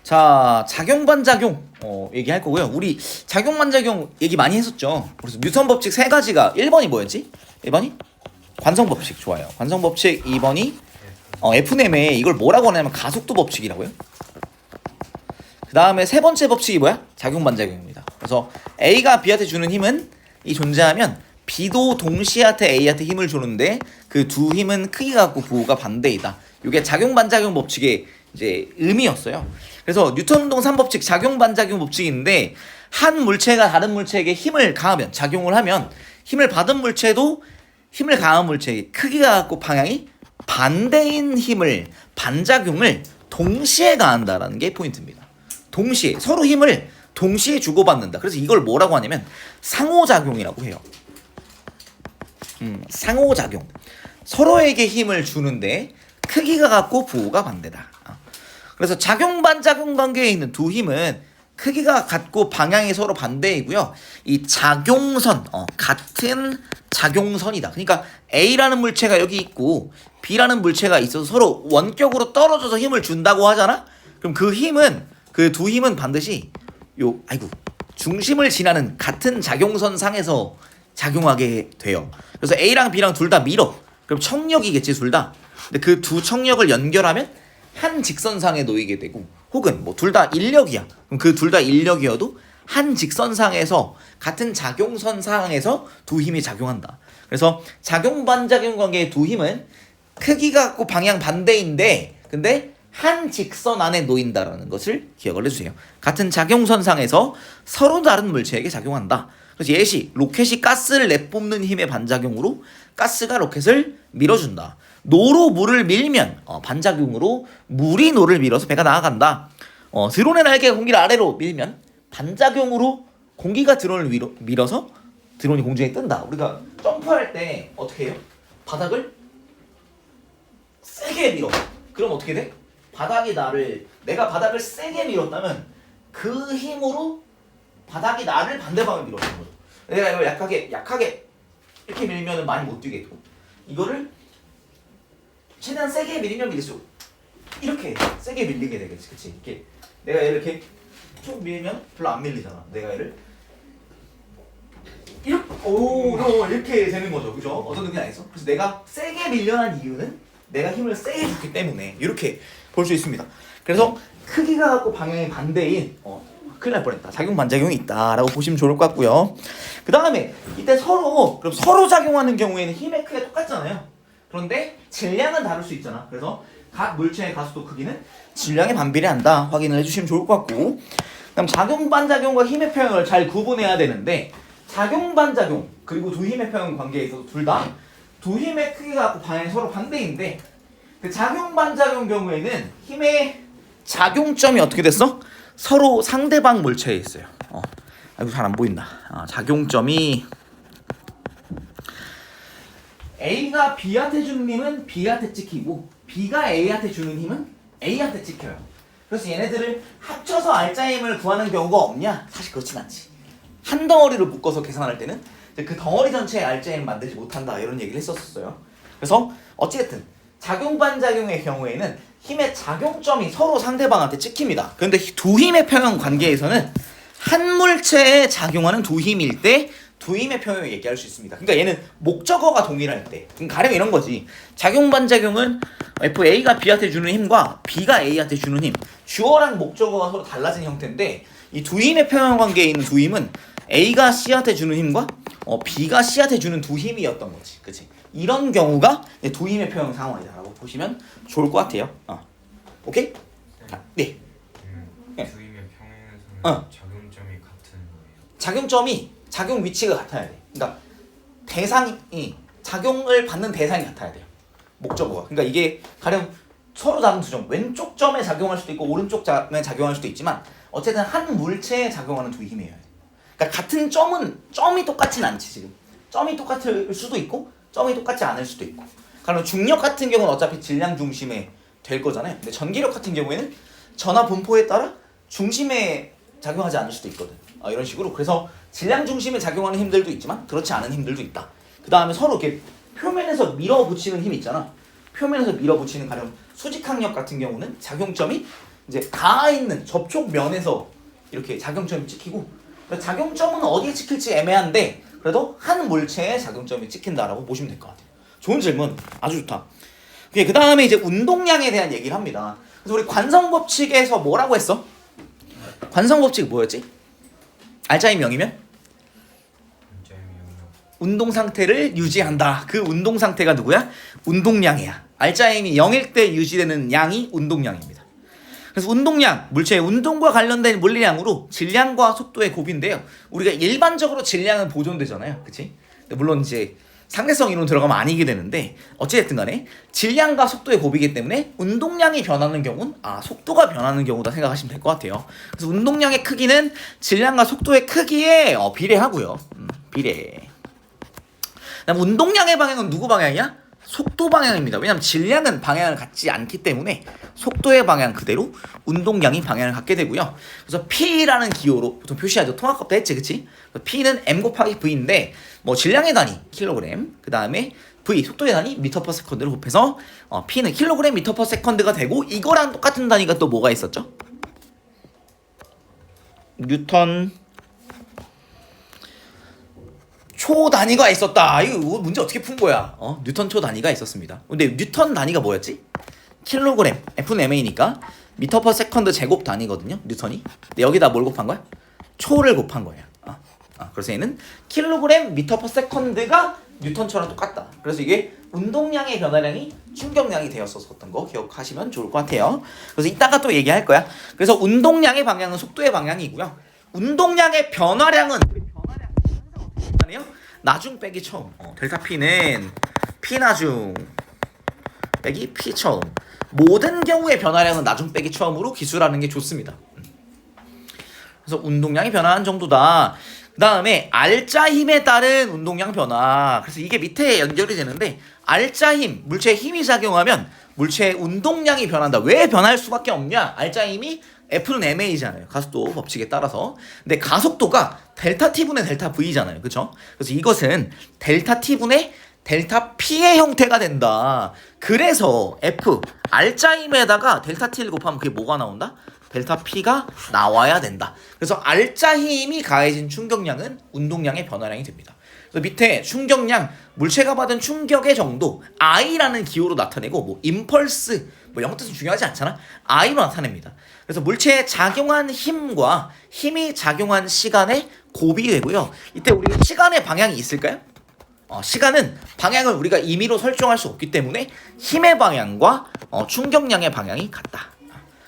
자, 작용 반작용 얘기할 거고요. 우리 작용 반작용 얘기 많이 했었죠. 그래서 뉴턴 법칙 세 가지가 1번이 뭐였지? 1번이 관성 법칙. 좋아요. 관성 법칙. 2번이 F넴에 이걸 뭐라고 하냐면 가속도 법칙이라고요. 그 다음에 세 번째 법칙이 뭐야? 작용 반작용입니다. 그래서 A가 B한테 주는 힘은 이 존재하면 B도 동시한테 A한테 힘을 주는데 그 두 힘은 크기가 같고 부호가 반대이다. 이게 작용 반작용 법칙의 이제 의미였어요. 그래서 뉴턴 운동 3법칙 작용 반작용 법칙인데 한 물체가 다른 물체에게 힘을 가하면 작용을 하면 힘을 받은 물체도 힘을 가한 물체의 크기가 같고 방향이 반대인 힘을 반작용을 동시에 가한다라는 게 포인트입니다. 동시에 서로 힘을 동시에 주고받는다. 그래서 이걸 뭐라고 하냐면 상호작용이라고 해요. 상호작용. 서로에게 힘을 주는데 크기가 같고 부호가 반대다. 그래서 작용 반작용 관계에 있는 두 힘은 크기가 같고 방향이 서로 반대이고요. 이 작용선, 같은 작용선이다. 그러니까 A라는 물체가 여기 있고 B라는 물체가 있어서 서로 원격으로 떨어져서 힘을 준다고 하잖아? 그럼 그 힘은, 그 두 힘은 반드시 중심을 지나는 같은 작용선 상에서 작용하게 돼요. 그래서 A랑 B랑 둘 다 밀어. 그럼 청력이겠지, 둘 다. 근데 그 두 청력을 연결하면 한 직선상에 놓이게 되고, 혹은 뭐 둘 다 인력이야. 그럼 그 둘 다 인력이어도 한 직선상에서 같은 작용선 상에서 두 힘이 작용한다. 그래서 작용 반작용 관계의 두 힘은 크기가 같고 방향 반대인데 근데 한 직선 안에 놓인다라는 것을 기억을 해주세요. 같은 작용선 상에서 서로 다른 물체에게 작용한다. 그래서 예시, 로켓이 가스를 내뿜는 힘의 반작용으로 가스가 로켓을 밀어준다. 노로 물을 밀면 반작용으로 물이 노를 밀어서 배가 나아간다. 드론의 날개가 공기를 아래로 밀면 반작용으로 공기가 드론을 밀어서 드론이 공중에 뜬다. 우리가 점프할 때 어떻게 해요? 바닥을 세게 밀어. 그럼 어떻게 돼? 내가 바닥을 세게 밀었다면 그 힘으로 바닥이 나를 반대방을 밀어주는 거죠. 내가 이걸 약하게 이렇게 밀면 많이 못 뛰겠고, 이거를 최대한 세게 밀리면 밀릴수록 이렇게 세게 밀리게 되겠지, 그치? 이렇게 내가 얘를 이렇게 쭉 밀면 별로 안 밀리잖아. 내가 얘를 이렇게 되는 거죠, 그죠? 어떤 느낌이 알겠어? 그래서 내가 세게 밀려난 이유는 내가 힘을 세게 줬기 때문에 이렇게 볼 수 있습니다. 그래서 크기가 같고 방향이 반대인 큰일 날 뻔했다. 작용 반작용이 있다라고 보시면 좋을 것 같고요. 그 다음에 이때 서로 작용하는 경우에는 힘의 크기가 똑같잖아요. 그런데 질량은 다를 수 있잖아. 그래서 각 물체의 가속도 크기는 질량에 반비례한다. 확인을 해주시면 좋을 것 같고, 그다음 작용 반작용과 힘의 표현을 잘 구분해야 되는데, 작용 반작용 그리고 두 힘의 표현 관계에 있어서 둘 다 두 힘의 크기가 같고 방향이 서로 반대인데, 그 작용 반작용 경우에는 힘의 작용점이 어떻게 됐어? 서로 상대방 물체에 있어요. 잘 안 보인다. 작용점이 A가 B한테 주는 힘은 B한테 찍히고 B가 A한테 주는 힘은 A한테 찍혀요. 그래서 얘네들을 합쳐서 알짜 힘을 구하는 경우가 없냐? 사실 그렇진 않지. 한 덩어리로 묶어서 계산할 때는 그 덩어리 전체의 알짜 힘을 만들지 못한다, 이런 얘기를 했었어요. 그래서 어찌됐든 작용 반작용의 경우에는 힘의 작용점이 서로 상대방한테 찍힙니다. 그런데 두 힘의 평형 관계에서는 한 물체에 작용하는 두 힘일 때 두 힘의 평형을 얘기할 수 있습니다. 그러니까 얘는 목적어가 동일할 때, 가령 이런 거지. 작용 반작용은 A가 B한테 주는 힘과 B가 A한테 주는 힘, 주어랑 목적어가 서로 달라진 형태인데, 이 두 힘의 평형 관계에 있는 두 힘은 A가 C한테 주는 힘과 B가 C한테 주는 두 힘이었던 거지, 그치? 이런 경우가 두 힘의 평형 상황이다라고 보시면 좋을 것 같아요. 오케이? 네. 두 힘의 평행에서는 작용점이 같은 거예요. 작용점이 작용 위치가 같아야 돼. 그러니까 대상이 작용을 받는 대상이 같아야 돼요. 목적어가. 그러니까 이게 가령 서로 다른 두 점, 왼쪽 점에 작용할 수도 있고 오른쪽 점에 작용할 수도 있지만 어쨌든 한 물체에 작용하는 두 힘이에요. 그러니까 같은 점이 똑같진 않지 지금. 점이 똑같을 수도 있고 점이 똑같지 않을 수도 있고. 가령 중력 같은 경우는 어차피 질량 중심에 될 거잖아요. 근데 전기력 같은 경우에는 전하 분포에 따라 중심에 작용하지 않을 수도 있거든. 이런 식으로. 그래서 질량 중심에 작용하는 힘들도 있지만 그렇지 않은 힘들도 있다. 그 다음에 서로 이렇게 표면에서 밀어붙이는 힘 있잖아. 표면에서 밀어붙이는 가령 수직항력 같은 경우는 작용점이 이제 닿아 있는 접촉면에서 이렇게 작용점이 찍히고 작용점은 어디에 찍힐지 애매한데 그래도 한 물체에 작용점이 찍힌다라고 보시면 될 것 같아요. 좋은 질문. 아주 좋다. 그 다음에 이제 운동량에 대한 얘기를 합니다. 그래서 우리 관성법칙에서 뭐라고 했어? 관성법칙 뭐였지? 알짜임 0이면? 운동 상태를 유지한다. 그 운동 상태가 누구야? 운동량이야. 알짜임이 0일 때 유지되는 양이 운동량입니다. 그래서 운동량, 물체의 운동과 관련된 물리량으로 질량과 속도의 곱인데요. 우리가 일반적으로 질량은 보존되잖아요. 그치? 물론 이제 상대성 이론 들어가면 아니게 되는데 어찌됐든 간에 질량과 속도의 곱이기 때문에 운동량이 변하는 경우는 속도가 변하는 경우다 생각하시면 될 것 같아요. 그래서 운동량의 크기는 질량과 속도의 크기에 비례하고요. 비례. 그다음 운동량의 방향은 누구 방향이야? 속도 방향입니다. 왜냐하면 질량은 방향을 갖지 않기 때문에 속도의 방향 그대로 운동량이 방향을 갖게 되고요. 그래서 P라는 기호로 보통 표시하죠. 통합값도 했지, 그치? P는 M 곱하기 V인데 뭐 질량의 단위 킬로그램, 그 다음에 V 속도의 단위 미터 퍼 세컨드로 곱해서 P는 킬로그램 미터 퍼 세컨드가 되고 이거랑 똑같은 단위가 또 뭐가 있었죠? 뉴턴 초 단위가 있었다. 이거 문제 어떻게 푼 거야? 뉴턴 초 단위가 있었습니다. 근데 뉴턴 단위가 뭐였지? 킬로그램 F는 MA니까 미터 퍼 세컨드 제곱 단위거든요. 뉴턴이. 근데 여기다 뭘 곱한 거야? 초를 곱한 거예요. 그래서 얘는 킬로그램 미터 퍼 세컨드가 뉴턴초랑 똑같다. 그래서 이게 운동량의 변화량이 충격량이 되었었던 거 기억하시면 좋을 것 같아요. 그래서 이따가 또 얘기할 거야. 그래서 운동량의 방향은 속도의 방향이고요. 운동량의 변화량은 나중 빼기 처음. 델타 P는 P 나중 빼기 P 처음. 모든 경우의 변화량은 나중 빼기 처음으로 기술하는 게 좋습니다. 그래서 운동량이 변화한 정도다. 그 다음에 알짜 힘에 따른 운동량 변화. 그래서 이게 밑에 연결이 되는데 알짜 힘, 물체에 힘이 작용하면 물체의 운동량이 변한다. 왜 변할 수밖에 없냐? 알짜 힘이 F는 MA잖아요. 가속도 법칙에 따라서. 근데 가속도가 델타 T분의 델타 V잖아요. 그쵸? 그래서 이것은 델타 T분의 델타 P의 형태가 된다. 그래서 F, 알짜 힘에다가 델타 T를 곱하면 그게 뭐가 나온다? 델타 P가 나와야 된다. 그래서 알짜 힘이 가해진 충격량은 운동량의 변화량이 됩니다. 그래서 밑에 충격량, 물체가 받은 충격의 정도 I라는 기호로 나타내고 뭐 임펄스, 뭐 영어 뜻은 중요하지 않잖아. I로 나타냅니다. 그래서 물체에 작용한 힘과 힘이 작용한 시간의 곱이 되고요. 이때 우리가 시간의 방향이 있을까요? 시간은 방향을 우리가 임의로 설정할 수 없기 때문에 힘의 방향과 충격량의 방향이 같다.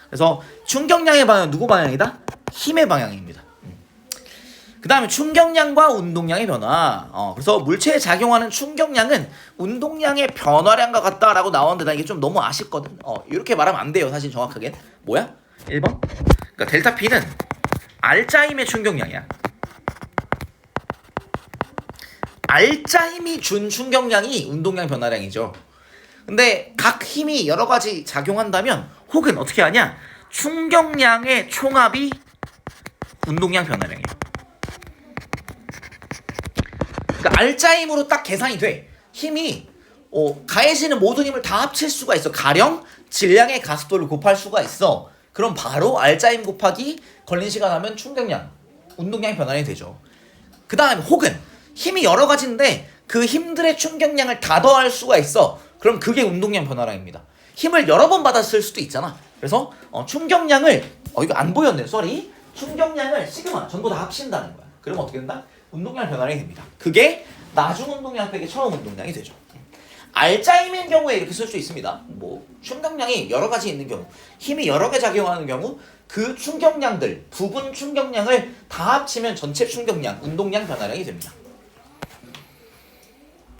그래서 충격량의 방향은 누구 방향이다? 힘의 방향입니다. 그 다음에 충격량과 운동량의 변화. 그래서 물체에 작용하는 충격량은 운동량의 변화량과 같다라고 나왔는데 나 이게 좀 너무 아쉽거든. 이렇게 말하면 안 돼요. 사실 정확하게. 뭐야? 1번? 그러니까 델타 P는 알짜 힘의 충격량이야. 알짜 힘이 준 충격량이 운동량 변화량이죠. 근데 각 힘이 여러 가지 작용한다면 혹은 어떻게 하냐? 충격량의 총합이 운동량 변화량이에요. 그러니까 알짜 힘으로 딱 계산이 돼. 힘이 가해지는 모든 힘을 다 합칠 수가 있어. 가령 질량의 가속도를 곱할 수가 있어. 그럼 바로 알짜 힘 곱하기 걸린 시간 하면 충격량, 운동량의 변화량이 되죠. 그 다음에 혹은 힘이 여러 가지인데 그 힘들의 충격량을 다 더할 수가 있어. 그럼 그게 운동량 변화량입니다. 힘을 여러 번 받았을 수도 있잖아. 그래서 충격량을 이거 안 보였네. 쏘리. 충격량을 시그마 전부 다 합친다는 거야. 그러면 어떻게 된다? 운동량 변화량이 됩니다. 그게 나중 운동량 빼기 처음 운동량이 되죠. 알짜 힘인 경우에 이렇게 쓸 수 있습니다. 뭐 충격량이 여러 가지 있는 경우, 힘이 여러 개 작용하는 경우 그 충격량들, 부분 충격량을 다 합치면 전체 충격량, 운동량 변화량이 됩니다.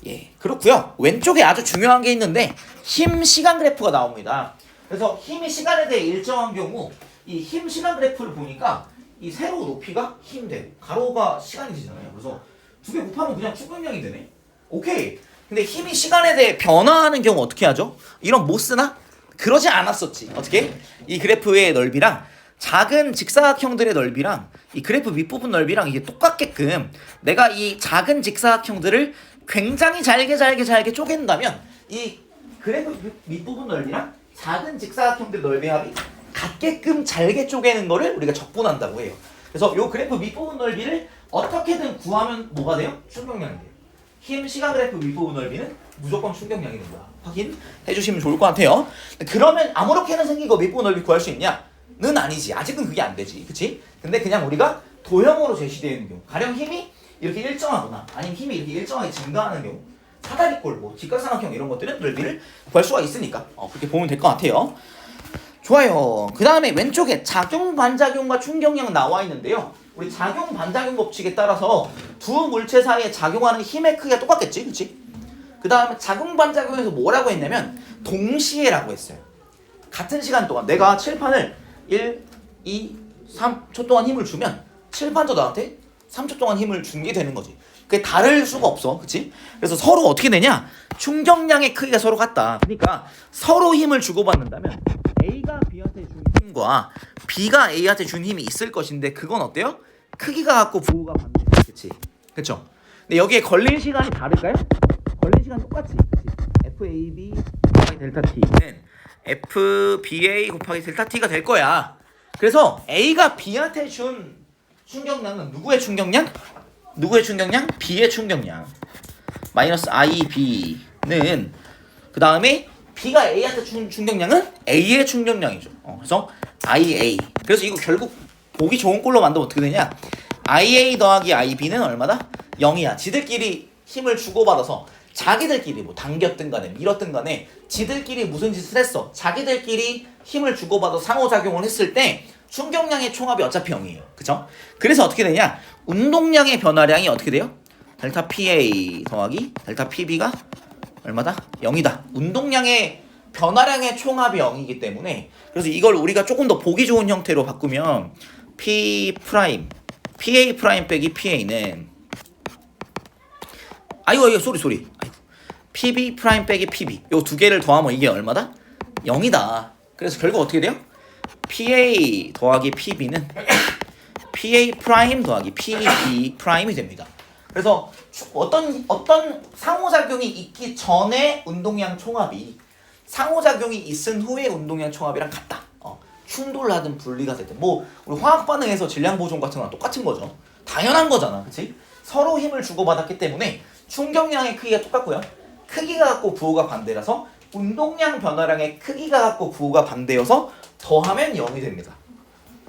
예, 그렇고요. 왼쪽에 아주 중요한 게 있는데 힘 시간 그래프가 나옵니다. 그래서 힘이 시간에 대해 일정한 경우 이 힘 시간 그래프를 보니까 이 세로 높이가 힘 되고 가로가 시간이 되잖아요. 그래서 두 개 곱하면 그냥 충격량이 되네. 오케이. 근데 힘이 시간에 대해 변화하는 경우 어떻게 하죠? 이런 못 쓰나? 그러지 않았었지. 어떻게? 이 그래프의 넓이랑 작은 직사각형들의 넓이랑 이 그래프 밑부분 넓이랑 이게 똑같게끔 내가 이 작은 직사각형들을 굉장히 잘게 쪼갠다면 이 그래프 밑부분 넓이랑 작은 직사각형들 넓이의 합이 같게끔 잘게 쪼개는 거를 우리가 적분한다고 해요. 그래서 요 그래프 밑부분 넓이를 어떻게든 구하면 뭐가 돼요? 충격량이 돼요. 힘 시간 그래프 밑부분 넓이는 무조건 충격량이 된다. 확인해 주시면 좋을 것 같아요. 그러면 아무렇게나 생긴 거 밑부분 넓이 구할 수 있냐? 는 아니지. 아직은 그게 안 되지. 그치? 근데 그냥 우리가 도형으로 제시되어 있는 경우, 가령 힘이 이렇게 일정하거나 아니면 힘이 이렇게 일정하게 증가하는 경우, 사다리꼴, 뭐 직각삼각형 이런 것들은 넓이를 구할 수가 있으니까 그렇게 보면 될 것 같아요. 좋아요. 그 다음에 왼쪽에 작용, 반작용과 충격량 나와 있는데요. 우리 작용, 반작용 법칙에 따라서 두 물체 사이에 작용하는 힘의 크기가 똑같겠지, 그치? 그 다음에 작용, 반작용에서 뭐라고 했냐면 동시에라고 했어요. 같은 시간 동안 내가 칠판을 1, 2, 3초 동안 힘을 주면 칠판도 나한테 3초 동안 힘을 준 게 되는 거지. 그게 다를 수가 없어, 그치? 그래서 서로 어떻게 되냐? 충격량의 크기가 서로 같다. 그러니까 서로 힘을 주고받는다면 A가 B한테 준 힘과 B가 A한테 준 힘이 있을 것인데 그건 어때요? 크기가 같고 부호가 반대. 그치? 그쵸? 근데 여기에 걸린 시간이 다를까요? 걸린 시간 똑같지. 그치? FAB 곱하기 델타 T는 FBA 곱하기 델타 T가 될 거야. 그래서 A가 B한테 준 충격량은 누구의 충격량? 누구의 충격량? B의 충격량. 마이너스 IB는 그 다음에 B가 A한테 준 충격량은 A의 충격량이죠. 그래서 IA. 그래서 이거 결국 보기 좋은 꼴로 만들면 어떻게 되냐? IA 더하기 IB는 얼마다? 0이야. 지들끼리 힘을 주고받아서 자기들끼리 뭐 당겼든 간에 밀었든 간에 지들끼리 무슨 짓을 했어. 자기들끼리 힘을 주고받아 상호작용을 했을 때 충격량의 총합이 어차피 0이에요. 그쵸? 그래서 어떻게 되냐? 운동량의 변화량이 어떻게 돼요? 델타 PA 더하기 델타 PB가 얼마다? 0이다. 운동량의 변화량의 총합이 0이기 때문에 그래서 이걸 우리가 조금 더 보기 좋은 형태로 바꾸면 P 프라임 PA 프라임 빼기 PA는 아이고 소리 PB 프라임 빼기 PB 요 두 개를 더하면 이게 얼마다? 0이다. 그래서 결국 어떻게 돼요? PA 더하기 PB는 PA 프라임 더하기 PB 프라임이 됩니다. 그래서 어떤 상호작용이 있기 전에 운동량 총합이 상호작용이 있은 후에 운동량 총합이랑 같다. 충돌하든 분리가 되든 뭐 우리 화학 반응에서 질량 보존 같은 거랑 똑같은 거죠. 당연한 거잖아, 그렇지? 서로 힘을 주고받았기 때문에 충격량의 크기가 똑같고요. 크기가 같고 부호가 반대라서 운동량 변화량의 크기가 같고 부호가 반대여서 더하면 0이 됩니다.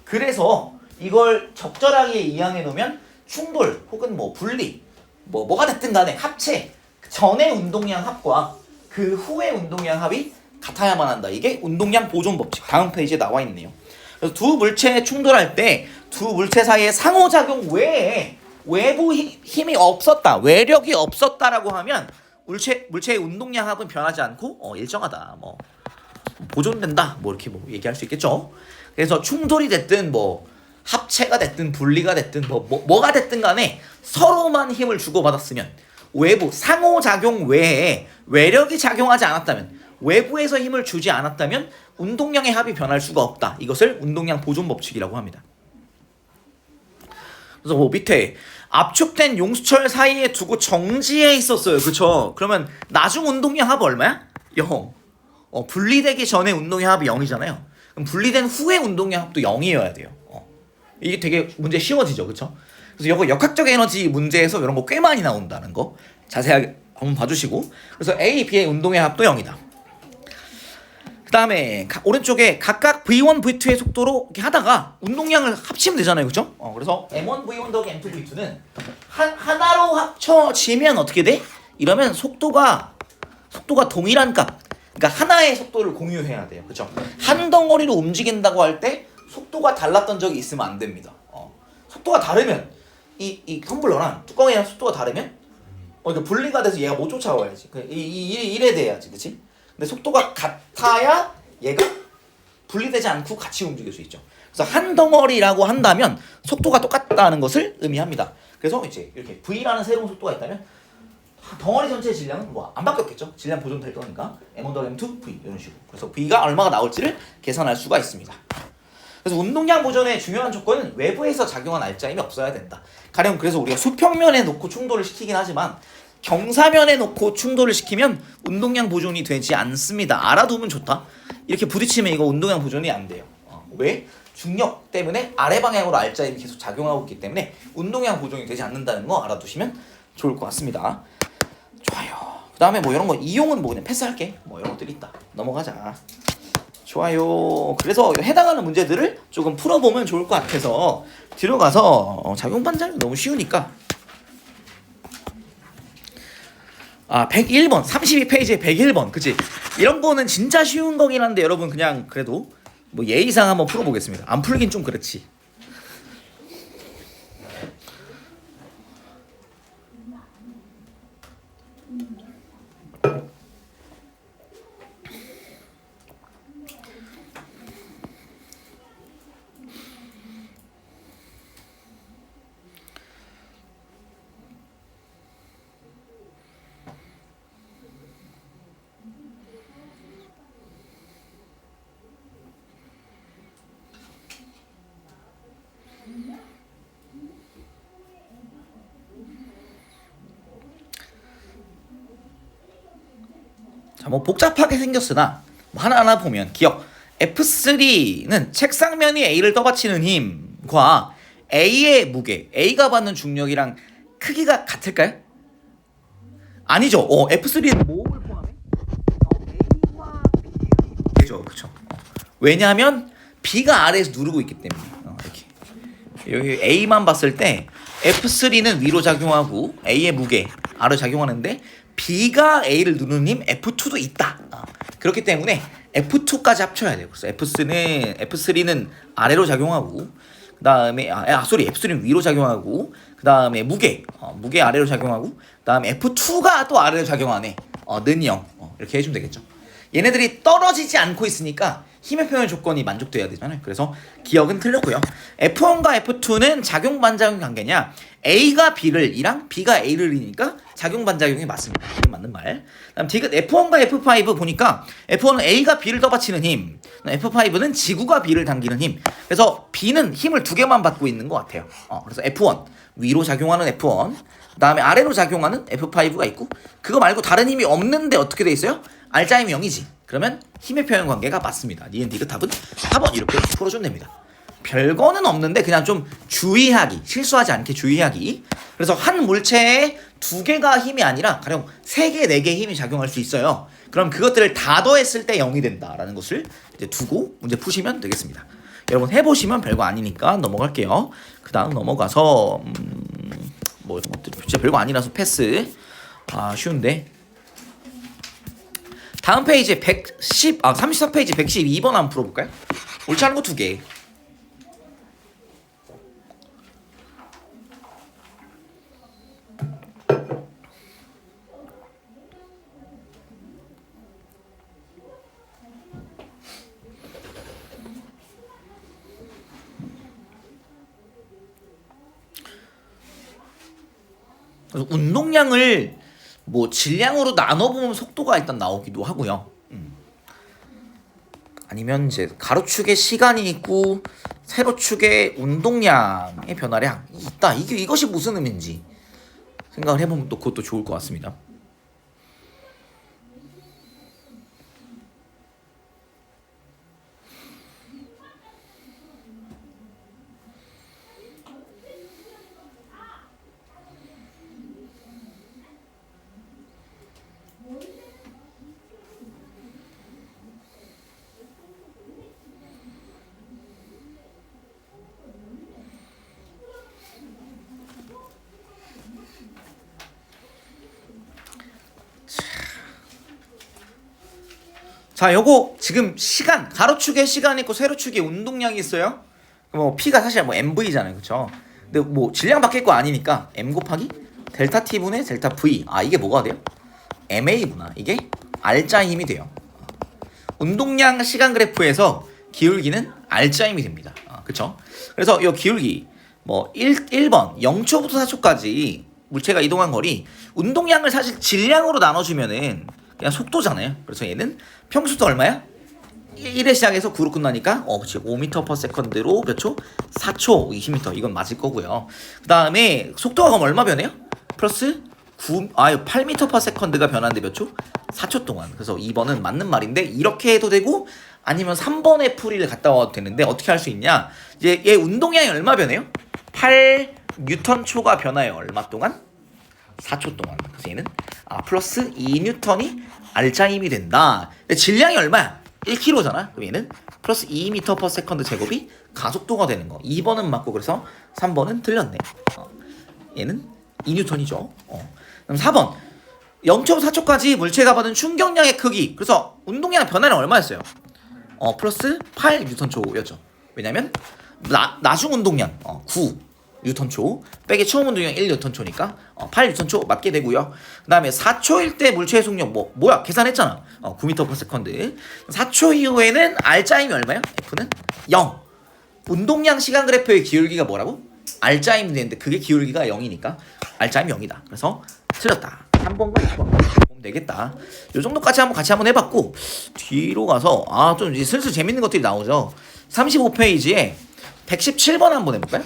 그래서 이걸 적절하게 이항해 놓으면 충돌 혹은 뭐 분리 뭐가 됐든 간에 합체 전의 운동량 합과 그 후의 운동량 합이 같아야만 한다. 이게 운동량 보존 법칙. 다음 페이지에 나와 있네요. 그래서 두 물체에 충돌할 때 두 물체 사이의 상호작용 외에 외부 힘이 없었다. 외력이 없었다라고 하면 물체의 운동량 합은 변하지 않고 일정하다. 뭐 보존된다. 뭐 이렇게 뭐 얘기할 수 있겠죠. 그래서 충돌이 됐든 뭐 합체가 됐든 분리가 됐든 뭐가 됐든 간에 서로만 힘을 주고받았으면 외부 상호작용 외에 외력이 작용하지 않았다면 외부에서 힘을 주지 않았다면 운동량의 합이 변할 수가 없다. 이것을 운동량 보존 법칙이라고 합니다. 그래서 뭐 밑에 압축된 용수철 사이에 두고 정지해 있었어요. 그쵸? 그러면 나중 운동량 합은 얼마야? 0. 분리되기 전에 운동량 합이 0이잖아요. 그럼 분리된 후에 운동량 합도 0이어야 돼요. 이게 되게 문제 쉬워지죠. 그쵸? 그래서 이거 역학적 에너지 문제에서 이런 거 꽤 많이 나온다는 거 자세하게 한번 봐주시고 그래서 A, B의 운동의 합도 0이다. 그 다음에 오른쪽에 각각 V1, V2의 속도로 이렇게 하다가 운동량을 합치면 되잖아요. 그쵸? 그래서 M1, V1 더하기 M2, V2는 하나로 합쳐지면 어떻게 돼? 이러면 속도가 동일한 값 그러니까 하나의 속도를 공유해야 돼요. 그쵸? 한 덩어리로 움직인다고 할 때 속도가 달랐던 적이 있으면 안 됩니다. 속도가 다르면 이 텀블러랑 뚜껑이랑 속도가 다르면 이게 분리가 돼서 얘가 못 쫓아와야지. 이래 돼야지, 그렇지? 근데 속도가 같아야 얘가 분리되지 않고 같이 움직일 수 있죠. 그래서 한 덩어리라고 한다면 속도가 똑같다는 것을 의미합니다. 그래서 이제 이렇게 V라는 새로운 속도가 있다면 덩어리 전체의 질량은 뭐 안 바뀌었겠죠. 질량 보존될 거니까 M1 더하기 M2 V 이런 식으로. 그래서 V가 얼마가 나올지를 계산할 수가 있습니다. 그래서 운동량 보존의 중요한 조건은 외부에서 작용한 알짜임이 없어야 된다. 가령 그래서 우리가 수평면에 놓고 충돌을 시키긴 하지만 경사면에 놓고 충돌을 시키면 운동량 보존이 되지 않습니다. 알아두면 좋다. 이렇게 부딪히면 이거 운동량 보존이 안 돼요. 왜? 중력 때문에 아래 방향으로 R자 힘이 계속 작용하고 있기 때문에 운동량 보정이 되지 않는다는 거 알아두시면 좋을 것 같습니다. 좋아요. 그 다음에 뭐 이런 거 이용은 뭐 그냥 패스할게. 뭐 이런 것들이 있다. 넘어가자. 좋아요. 그래서 해당하는 문제들을 조금 풀어보면 좋을 것 같아서 들어가서 작용 반작용 너무 쉬우니까 101번 32페이지에 101번 그치? 이런 거는 진짜 쉬운 거긴 한데 여러분 그냥 그래도 뭐 예의상 한번 풀어보겠습니다. 안 풀긴 좀 그렇지. 자, 뭐 복잡하게 생겼으나 뭐 하나하나 보면 기억 F3는 책상면이 A를 떠받치는 힘과 A의 무게, A가 받는 중력이랑 크기가 같을까요? 아니죠. F3는 뭐를 포함해? A와 B의 그쵸. 왜냐하면 B가 아래에서 누르고 있기 때문에 이렇게 여기 A만 봤을 때 F3는 위로 작용하고 A의 무게 아래로 작용하는데 B가 A를 누르는 힘 F2도 있다. 그렇기 때문에 F2까지 합쳐야 돼요. 그래서 F3는 아래로 작용하고 그 다음에 F3는 위로 작용하고 그 다음에 무게 아래로 작용하고 그 다음에 F2가 또 아래로 작용하네. 는 0 이렇게 해주면 되겠죠. 얘네들이 떨어지지 않고 있으니까 힘의 표현 조건이 만족돼야 되잖아요. 그래서 기억은 틀렸고요. F1과 F2는 작용 반작용 관계냐? A가 B를 2랑 B가 A를 2니까 작용 반작용이 맞습니다. 맞는 말. 그다음 디귿 F1과 F5 보니까 F1은 A가 B를 떠받치는 힘, F5는 지구가 B를 당기는 힘. 그래서 B는 힘을 두 개만 받고 있는 것 같아요. 그래서 F1 위로 작용하는 F1, 그다음에 아래로 작용하는 F5가 있고 그거 말고 다른 힘이 없는데 어떻게 돼 있어요? R자 힘이 0이지. 그러면 힘의 표현 관계가 맞습니다. 니은 디귿 답은 4번 이렇게 풀어주면 됩니다. 별거는 없는데 그냥 좀 주의하기, 실수하지 않게 주의하기. 그래서 한 물체에 두 개가 힘이 아니라 가령 3개, 4개의 힘이 작용할 수 있어요. 그럼 그것들을 다 더했을 때 0이 된다라는 것을 이제 두고 문제 푸시면 되겠습니다. 여러분 해보시면 별거 아니니까 넘어갈게요. 그 다음 넘어가서 뭐 이런 것들 진짜 별거 아니라서 패스. 쉬운데. 다음 페이지에 34페이지 112번 한번 풀어볼까요? 옳지 않은 거 2개. 그래서 운동량을 뭐 질량으로 나눠보면 속도가 일단 나오기도 하고요. 아니면 이제 가로축에 시간이 있고 세로축에 운동량의 변화량이 있다. 이것이 무슨 의미인지 생각을 해보면 또 그것도 좋을 것 같습니다. 자, 요거 지금 시간 가로축에 시간 있고 세로축에 운동량이 있어요. 뭐 P가 사실 뭐 MV잖아요, 그렇죠? 근데 뭐 질량 바뀔 거 아니니까 M 곱하기 델타 T 분의 델타 V. 이게 뭐가 돼요? MA구나. 이게 R자 힘이 돼요. 운동량 시간 그래프에서 기울기는 R자 힘이 됩니다. 그렇죠? 그래서 이 기울기 뭐 1번 0초부터 4초까지 물체가 이동한 거리 운동량을 사실 질량으로 나눠주면은 그냥 속도잖아요. 그래서 얘는 평수도 얼마야? 1에 시작해서 9로 끝나니까 그치 5m/s로 몇 초? 4초 20m 이건 맞을 거고요. 그 다음에 속도가 그럼 얼마 변해요? 플러스 8m/s가 변하는데 몇 초? 4초 동안. 그래서 2번은 맞는 말인데 이렇게 해도 되고 아니면 3번의 풀이를 갔다 와도 되는데 어떻게 할 수 있냐? 이제 얘 운동량이 얼마 변해요? 8 뉴턴 초가 변화해요. 얼마 동안? 4초 동안. 그래서 얘는 플러스 2 뉴턴이 알짜임이 된다. 근데 질량이 얼마야? 1kg잖아. 그럼 얘는 플러스 2m per 세컨드 제곱이 가속도가 되는 거. 2번은 맞고 그래서 3번은 틀렸네. 얘는 2뉴턴이죠. 그럼 4번 0.4초까지 물체가 받은 충격량의 크기. 그래서 운동량 변화는 얼마였어요? 플러스 8 뉴턴초였죠. 왜냐면 나중 운동량 9 뉴턴초 빼기 처음 운동량 1 뉴턴초니까 8 뉴턴초 맞게 되고요. 그 다음에 4초일 때 물체의 속력 뭐야 계산했잖아. 9m per 세컨드. 4초 이후에는 R자임이 얼마야? F는 0. 운동량 시간 그래프의 기울기가 뭐라고? R자임이 되는데 그게 기울기가 0이니까 R자임이 0이다. 그래서 틀렸다. 3번과 2번 보면 되겠다. 요 정도까지 같이 한번 해봤고 뒤로 가서 좀 이제 슬슬 재밌는 것들이 나오죠. 35페이지에 117번 한번 해볼까요?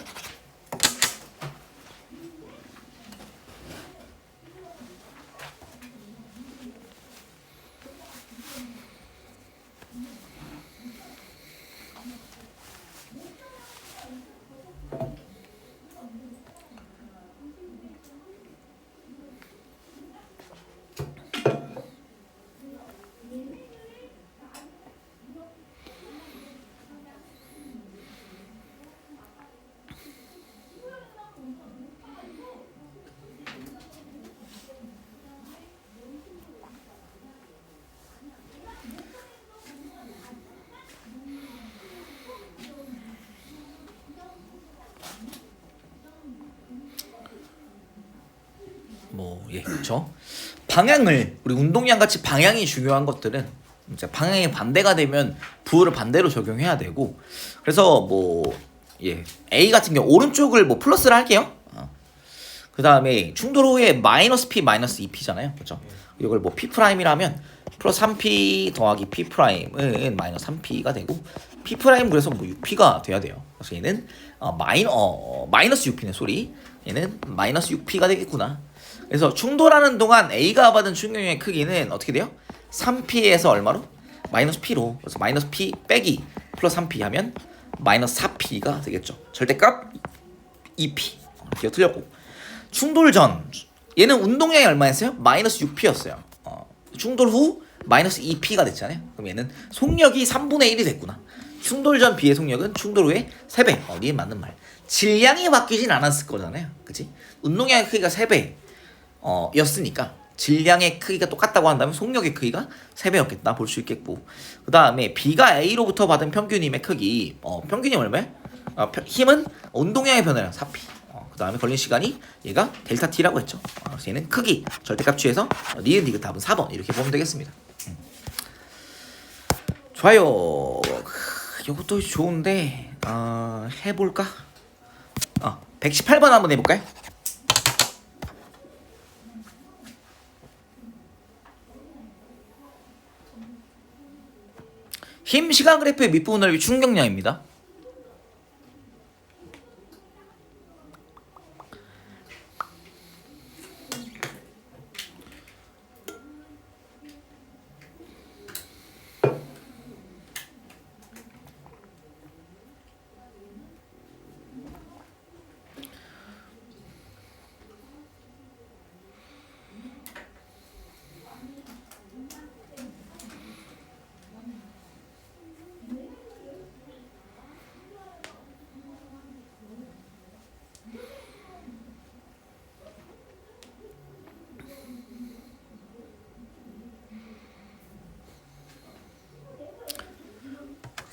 그렇죠. 방향을 우리 운동량 같이 방향이 중요한 것들은 이제 방향이 반대가 되면 부호를 반대로 적용해야 되고 그래서 A 같은 경우 오른쪽을 플러스를 할게요. 그 다음에 충돌 후에 마이너스 P 마이너스 2P잖아요. 그렇죠? 이걸 P 프라임이라면 플러스 3P 더하기 P 프라임은 마이너스 3P가 되고 P 프라임 그래서 6P가 돼야 돼요. 그래서 얘는 마이너스 6P네 소리. 얘는 마이너스 6P가 되겠구나. 그래서 충돌하는 동안 A가 받은 충격량의 크기는 어떻게 돼요? 3P에서 얼마로? 마이너스 P로. 그래서 마이너스 P 빼기 플러스 3P 하면 마이너스 4P가 되겠죠. 절대값 2P. 이거 틀렸고. 충돌 전 얘는 운동량이 얼마였어요? 마이너스 6P였어요. 충돌 후 마이너스 2P가 됐잖아요. 그럼 얘는 속력이 3분의 1이 됐구나. 충돌 전 B의 속력은 충돌 후에 3배. 니에 맞는 말. 질량이 바뀌진 않았을 거잖아요. 그치? 운동량의 크기가 3배 였으니까 질량의 크기가 똑같다고 한다면 속력의 크기가 3배였겠다 볼 수 있겠고 그 다음에 B가 A로부터 받은 평균 힘의 크기 평균이 얼마야? 힘은 운동량의 변화량 4P 그 다음에 걸린 시간이 얘가 델타 T라고 했죠. 그래서 얘는 크기 절대값 취해서 니은 답은 4번 이렇게 보면 되겠습니다. 좋아요. 이것도 좋은데 해볼까? 118번 한번 해볼까요? 힘 시간 그래프의 밑부분 넓이 충격량입니다.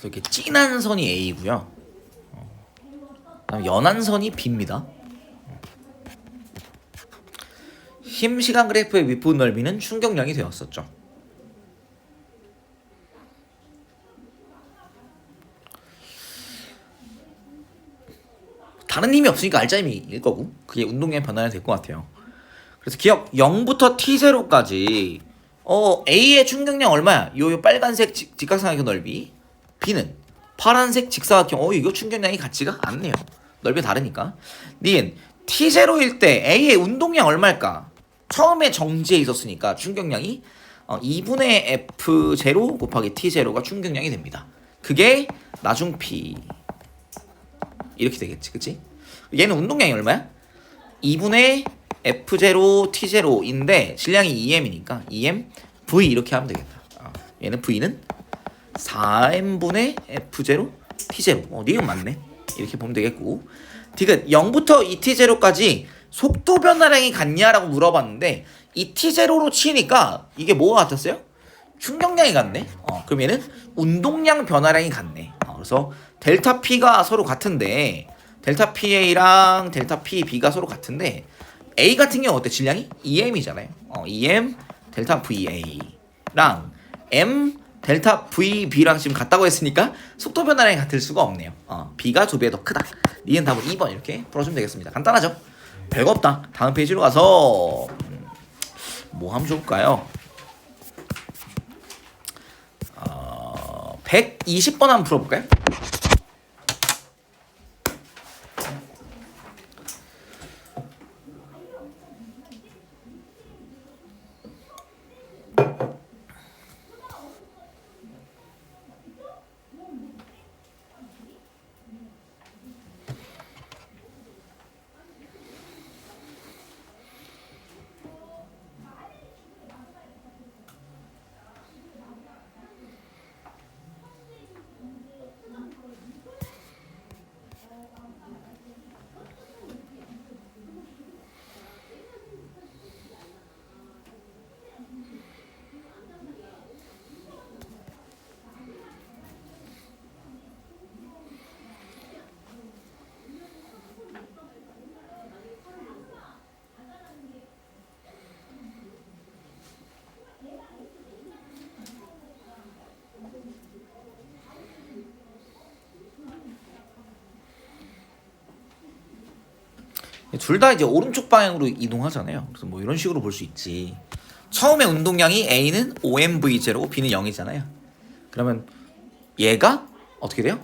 이렇게 진한 선이 A고요. 그다음 연한 선이 B입니다. 힘 시간 그래프의 윗부분 넓이는 충격량이 되었었죠. 다른 힘이 없으니까 R자임일 거고 그게 운동량 변화가 될 것 같아요. 그래서 기억 0부터 T0까지 A의 충격량 얼마야? 요 빨간색 직각삼각형 넓이 B는 파란색 직사각형 이거 충격량이 같지가 않네요. 넓이 다르니까 니은 T0일 때 A의 운동량 얼마일까? 처음에 정지해 있었으니까 충격량이 2분의 F0 곱하기 T0가 충격량이 됩니다. 그게 나중 P 이렇게 되겠지, 그치? 얘는 운동량이 얼마야? 2분의 F0 T0인데 질량이 2M이니까 2M V 이렇게 하면 되겠다. 얘는 V는 4M분의 F0 T0. 니은 맞네. 이렇게 보면 되겠고, 디귿 0부터 이 T0까지 속도 변화량이 같냐라고 물어봤는데 이 T0로 치니까 이게 뭐가 같았어요? 충격량이 같네. 그럼 얘는 운동량 변화량이 같네. 그래서 델타 P가 서로 같은데 델타 PA랑 델타 PB가 서로 같은데 A 같은 경우 어때? 질량이 2M이잖아요. 2M 델타 VA랑 M 델타 VB랑 지금 같다고 했으니까 속도 변화량이 같을 수가 없네요. B가 2배 더 크다. 니은 답은 2번 이렇게 풀어주면 되겠습니다. 간단하죠? 별거 없다. 다음 페이지로 가서 뭐 하면 좋을까요? 120번 한번 풀어볼까요? 둘 다 이제 오른쪽 방향으로 이동하잖아요. 그래서 뭐 이런 식으로 볼 수 있지. 처음에 운동량이 A는 5mv0고 B는 0이잖아요. 그러면 얘가 어떻게 돼요?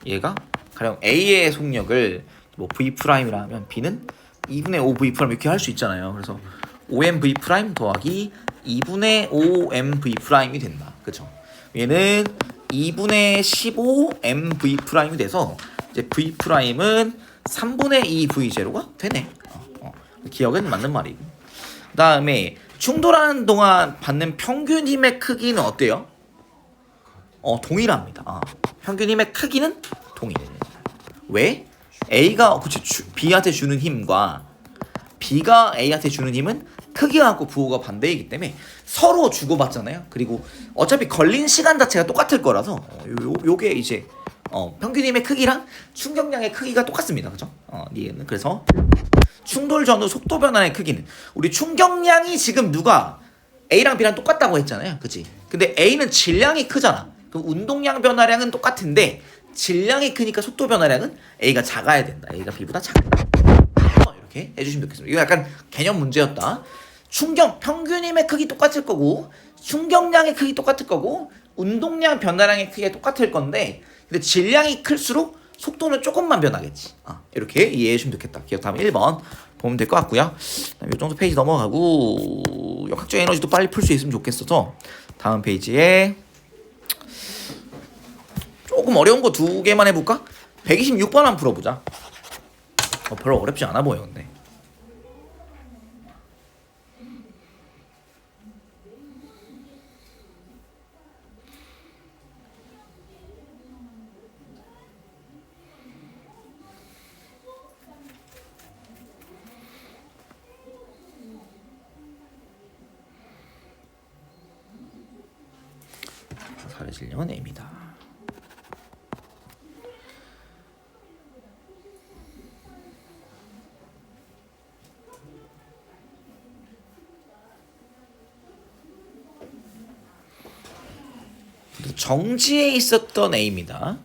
얘가 가령 A의 속력을 뭐 V'이라 하면 B는 2분의 5V' 이렇게 할 수 있잖아요. 그래서 5mv' 더하기 2분의 5mv'이 된다. 그쵸? 얘는 2분의 15mv' 돼서 이제 V'은 3분의 2V0가 되네. 기억은 맞는 말이고. 그 다음에 충돌하는 동안 받는 평균 힘의 크기는 어때요? 동일합니다. 평균 힘의 크기는 동일. 왜? A가 B한테 주는 힘과 B가 A한테 주는 힘은 크기가 같고 부호가 반대이기 때문에 서로 주고받잖아요. 그리고 어차피 걸린 시간 자체가 똑같을 거라서 요게 이제 평균 힘의 크기랑 충격량의 크기가 똑같습니다. 그죠? 얘는 그래서 충돌 전후 속도 변화의 크기는 우리 충격량이 지금 누가 A랑 B랑 똑같다고 했잖아요. 그치? 근데 A는 질량이 크잖아. 그럼 운동량 변화량은 똑같은데 질량이 크니까 속도 변화량은 A가 작아야 된다. A가 B보다 작다. 이렇게 해주시면 좋겠습니다. 이거 약간 개념 문제였다. 평균 힘의 크기 똑같을 거고 충격량의 크기 똑같을 거고 운동량 변화량의 크기가 똑같을 건데 근데 질량이 클수록 속도는 조금만 변하겠지. 이렇게 이해해 주시면 좋겠다. 기억 다음 1번 보면 될 것 같고요. 이 정도 페이지 넘어가고 역학적 에너지도 빨리 풀 수 있으면 좋겠어서 다음 페이지에 조금 어려운 거 2개만 해볼까? 126번 한번 풀어보자. 별로 어렵지 않아 보여 근데. 살의 질량은 M이다. 정지에 있었던 A입니다.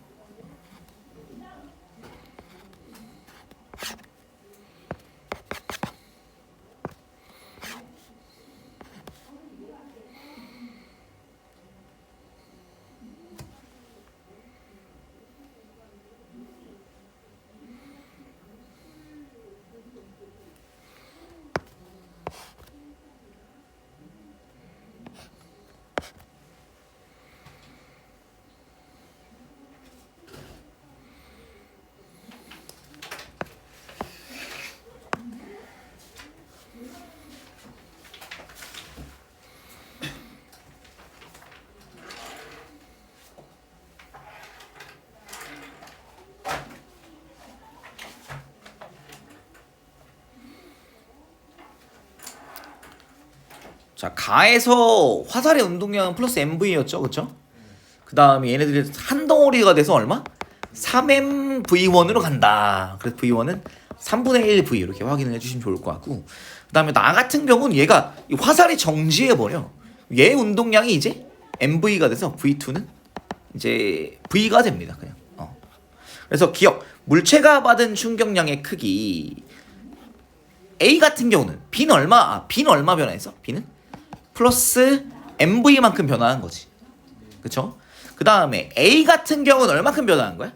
자, 가에서 화살의 운동량은 플러스 mv였죠, 그렇죠? 그 다음에 얘네들이 한 덩어리가 돼서 얼마? 3mv1으로 간다. 그래서 v1은 3분의 1v 이렇게 확인을 해주시면 좋을 것 같고, 그 다음에 나 같은 경우는 얘가 이 화살이 정지해버려. 얘 운동량이 이제 mv가 돼서 v2는 이제 v가 됩니다. 그냥. 그래서 기억, 물체가 받은 충격량의 크기 A 같은 경우는 B는 얼마? B는 얼마 변화했어? B는 플러스 mv만큼 변화한 거지. 그쵸? 그 다음에 A 같은 경우는 얼마큼 변화한 거야?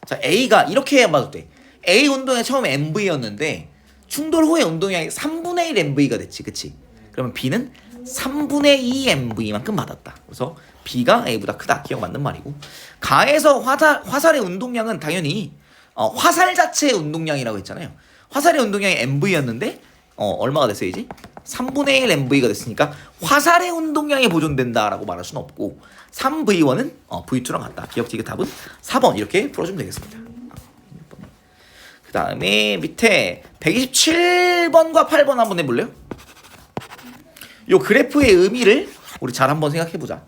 자, A가 이렇게 해봐도 돼. A 운동량 처음에 mv였는데 충돌 후에 운동량이 3분의 1 mv가 됐지, 그치? 그러면 B는 3분의 2 mv만큼 받았다. 그래서 B가 A보다 크다. 기억 맞는 말이고, 가에서 화살의 운동량은 당연히 화살 자체의 운동량이라고 했잖아요. 화살의 운동량이 mv였는데 얼마가 됐어요 이제? 3분의 1 mv가 됐으니까 화살의 운동량이 보존된다라고 말할 수는 없고 3v1은 v2랑 같다. 기억지기 답은 4번 이렇게 풀어주면 되겠습니다. 그 다음에 밑에 127번과 8번 한번 해볼래요? 요 그래프의 의미를 우리 잘 한번 생각해보자.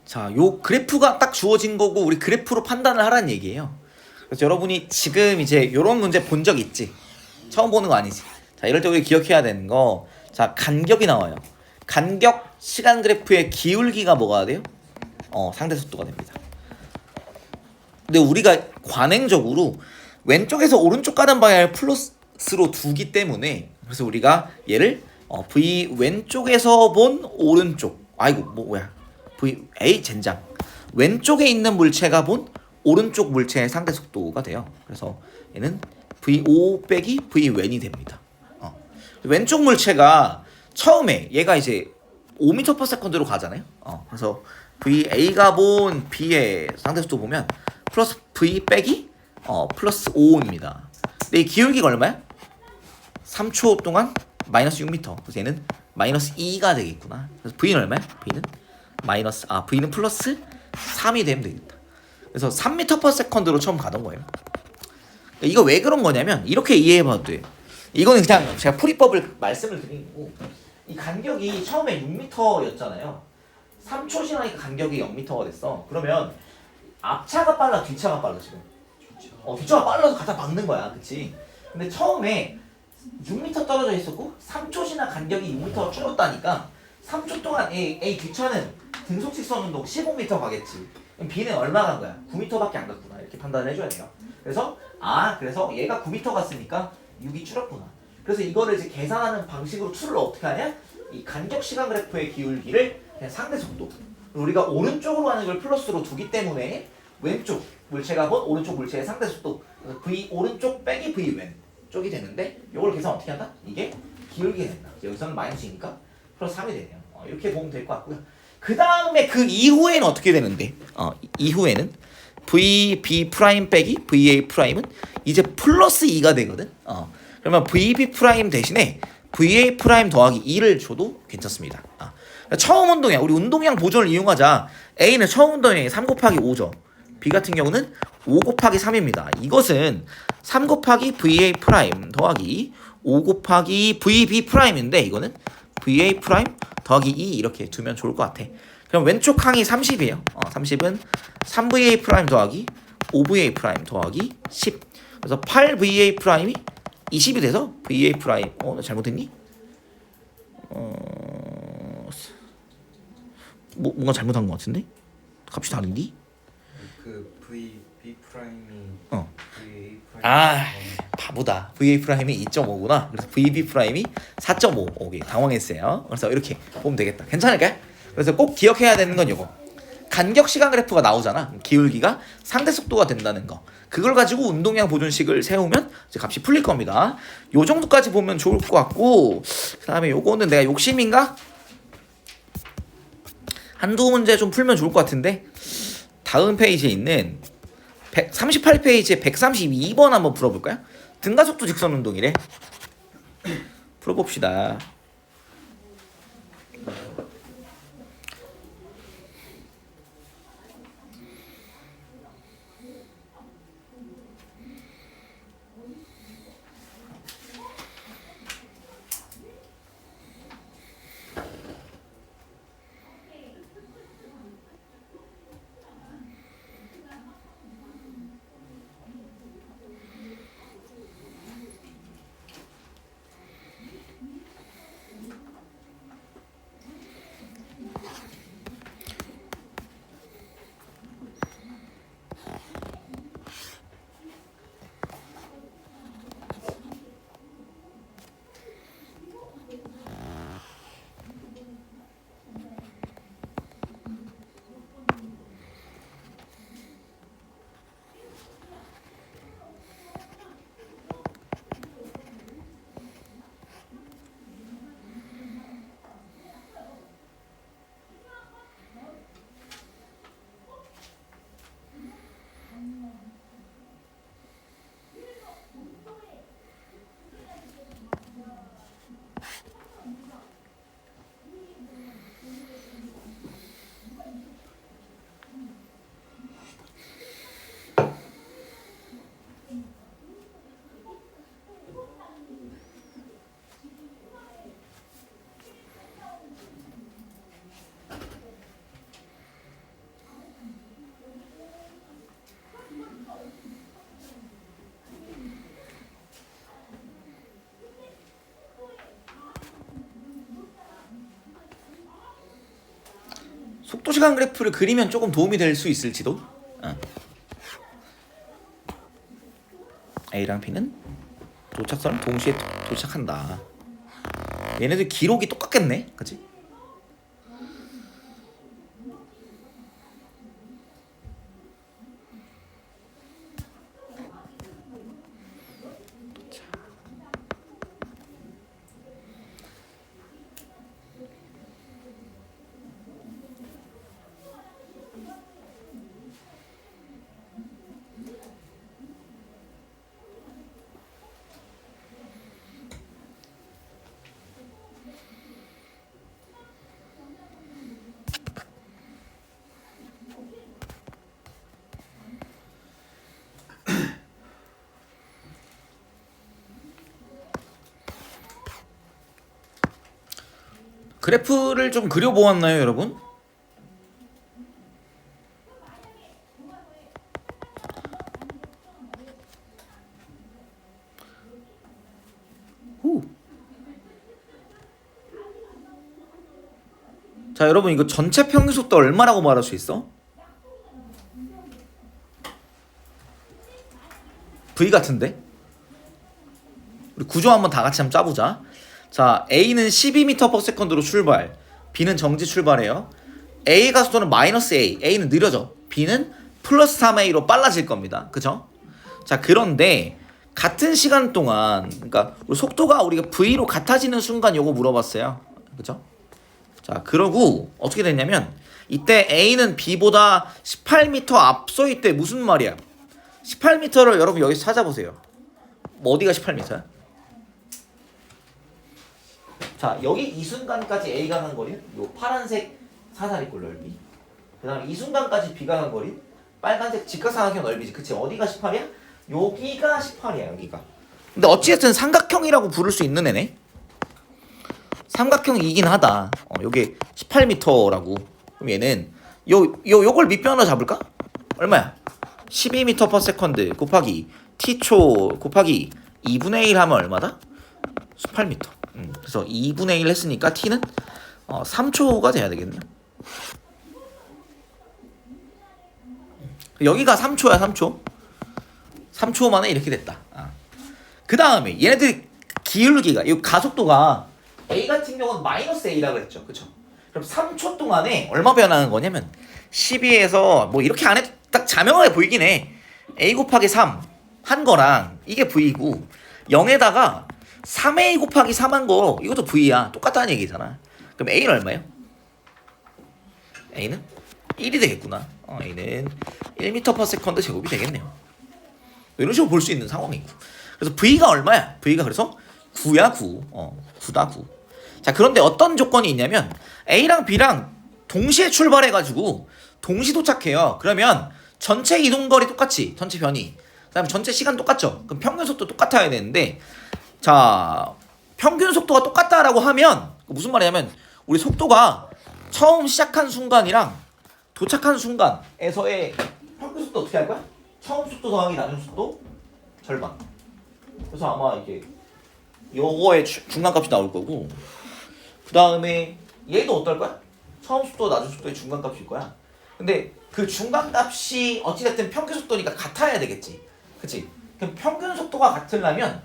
자, 요 그래프가 딱 주어진 거고 우리 그래프로 판단을 하라는 얘기예요. 그래서 여러분이 지금 이제 요런 문제 본 적 있지? 처음 보는 거 아니지? 자, 이럴 때 우리 기억해야 되는 거, 자, 간격이 나와요. 간격 시간 그래프의 기울기가 뭐가 돼요? 상대 속도가 됩니다. 근데 우리가 관행적으로 왼쪽에서 오른쪽 가는 방향을 플러스로 두기 때문에, 그래서 우리가 얘를 V 왼쪽에서 본 오른쪽, 아이고 뭐야, A 젠장, 왼쪽에 있는 물체가 본 오른쪽 물체의 상대 속도가 돼요. 그래서 얘는 V5 빼기 V 왼이 됩니다. 왼쪽 물체가 처음에 얘가 이제 5m/s로 가잖아요. 그래서 VA가 본 B의 상대 속도 보면 플러스 V 빼기 플러스 5입니다. 근데 이 기울기가 얼마야? 3초 동안 마이너스 6m. 그래서 얘는 마이너스 2가 되겠구나. 그래서 V는 얼마야? V는 플러스 3이 되면 되겠다. 그래서 3m/s로 처음 가던 거예요. 이거 왜 그런 거냐면 이렇게 이해해봐도 돼요. 이거는 그냥 제가 풀이법을 말씀을 드린 거고, 이 간격이 처음에 6m였잖아요. 3초 지나니까 간격이 0m가 됐어. 그러면 앞차가 빨라, 뒤차가 빨라 지금? 뒤차가 빨라서 갖다 박는 거야, 그치? 근데 처음에 6m 떨어져 있었고 3초 지나 간격이 6m가 줄었다니까 3초 동안 A 뒤차는 등속 직선 운동 15m 가겠지. 그럼 B는 얼마 간 거야? 9m밖에 안 갔구나. 이렇게 판단을 해줘야 돼요. 그래서 그래서 얘가 9m 갔으니까 6이 줄었구나. 그래서 이거를 이제 계산하는 방식으로 툴을 어떻게 하냐? 이 간격 시간 그래프의 기울기를 그냥 상대 속도, 우리가 오른쪽으로 가는 걸 플러스로 두기 때문에 왼쪽 물체가 본 오른쪽 물체의 상대 속도, 그래서 V 오른쪽 빼기 V 왼쪽이 되는데, 이걸 계산 어떻게 한다? 이게 기울기가 된다. 여기서는 마이너스이니까 플러스 3이 되네요. 이렇게 보면 될 것 같고요. 그 다음에 그 이후에는 어떻게 되는데? 이후에는 VB 프라임 빼기 VA 프라임은 이제 플러스 2가 되거든. 그러면 VB 프라임 대신에 VA 프라임 더하기 2를 줘도 괜찮습니다. 처음 운동량, 우리 운동량 보존을 이용하자. A는 처음 운동량이 3 곱하기 5죠. B 같은 경우는 5 곱하기 3입니다. 이것은 3 곱하기 VA 프라임 더하기 5 곱하기 VB 프라임인데 이거는 VA 프라임 더하기 2 이렇게 두면 좋을 것 같아. 그럼 왼쪽 항이 30이에요. 30은 3VA 프라임 더하기 5VA 프라임 더하기 10. 그래서 8VA 프라임이 20이 돼서 VA 프라임. 나 잘못했니? 뭔가 잘못한 것 같은데? 값이 다른디? 그 VB 프라임이 VA 프라임 바보다. VA 프라임이 2.5구나. 그래서 VB 프라임이 4.5. 오케이, 당황했어요. 그래서 이렇게 보면 되겠다. 괜찮을까요? 그래서 꼭 기억해야 되는 건 이거. 간격 시간 그래프가 나오잖아. 기울기가 상대 속도가 된다는 거. 그걸 가지고 운동량 보존식을 세우면 이제 값이 풀릴 겁니다. 요 정도까지 보면 좋을 것 같고, 그다음에 요거는 내가 욕심인가? 한두 문제 좀 풀면 좋을 것 같은데, 다음 페이지에 있는 38페이지에 132번 한번 풀어볼까요? 등가속도 직선 운동이래. 풀어봅시다. 속도시간 그래프를 그리면 조금 도움이 될 수 있을지도. A랑 B는 도착선을 동시에 도착한다. 얘네들 기록이 똑같겠네, 그치? 그래프를 좀 그려보았나요, 여러분? 후. 자, 여러분 이거 전체 평균 속도 얼마라고 말할 수 있어? V 같은데? 우리 구조 한번 다 같이 한번 짜보자. 자, A는 12m/s로 출발, B는 정지 출발해요. A 가속도는 마이너스 A, A는 느려져. B는 플러스 3A로 빨라질 겁니다. 그죠? 자, 그런데 같은 시간 동안, 그러니까 속도가 우리가 V로 같아지는 순간 요거 물어봤어요. 그죠? 자, 그러고 어떻게 됐냐면 이때 A는 B보다 18m 앞서 있대. 무슨 말이야? 18m를 여러분 여기서 찾아보세요. 뭐 어디가 18m야? 자, 여기 이 순간까지 A가 간 거리는 요 파란색 사다리꼴 넓이. 그다음에 이 순간까지 B가 간 거리 빨간색 직각삼각형 넓이지. 그치? 어디가 18이야? 여기가 18이야. 여기가. 근데 어찌됐든 삼각형이라고 부를 수 있는 애네. 삼각형이긴 하다. 요게 18m라고. 그럼 얘는 요걸 밑변으로 잡을까? 얼마야? 12m/s 곱하기 t초 곱하기 2분의 1 하면 얼마다? 18m. 그래서 2분의 1 했으니까 t는 3초가 돼야 되겠네요. 여기가 3초야. 3초. 3초 만에 이렇게 됐다. 그 다음에 얘네들 기울기가 이 가속도가 A 같은 경우는 마이너스 A라고 했죠. 그쵸? 그럼 3초 동안에 얼마 변하는 거냐면 12에서 뭐 이렇게 안 해도 딱 자명하게 보이긴 해. A 곱하기 3 한 거랑 이게 V고 0에다가 3A 곱하기 3 한 거 이것도 V야. 똑같다는 얘기잖아. 그럼 A는 얼마예요? A는 1이 되겠구나. A는 1m/s 제곱이 되겠네요. 이런 식으로 볼 수 있는 상황이고. 그래서 V가 얼마야? V가 그래서 9야 9. 9다 9. 자, 그런데 어떤 조건이 있냐면 A랑 B랑 동시에 출발해가지고 동시 도착해요. 그러면 전체 이동거리 똑같이 전체 변이 그다음에 전체 시간 똑같죠. 그럼 평균 속도 똑같아야 되는데 자 평균 속도가 똑같다라고 하면 무슨 말이냐면 우리 속도가 처음 시작한 순간이랑 도착한 순간에서의 평균 속도 어떻게 할 거야? 처음 속도 더하기 나중 속도 절반. 그래서 아마 이게 요거의 중간값이 나올 거고 그 다음에 얘도 어떨 거야? 처음 속도 나중 속도의 중간값일 거야. 근데 그 중간값이 어찌됐든 평균 속도니까 같아야 되겠지. 그치? 그럼 평균 속도가 같으려면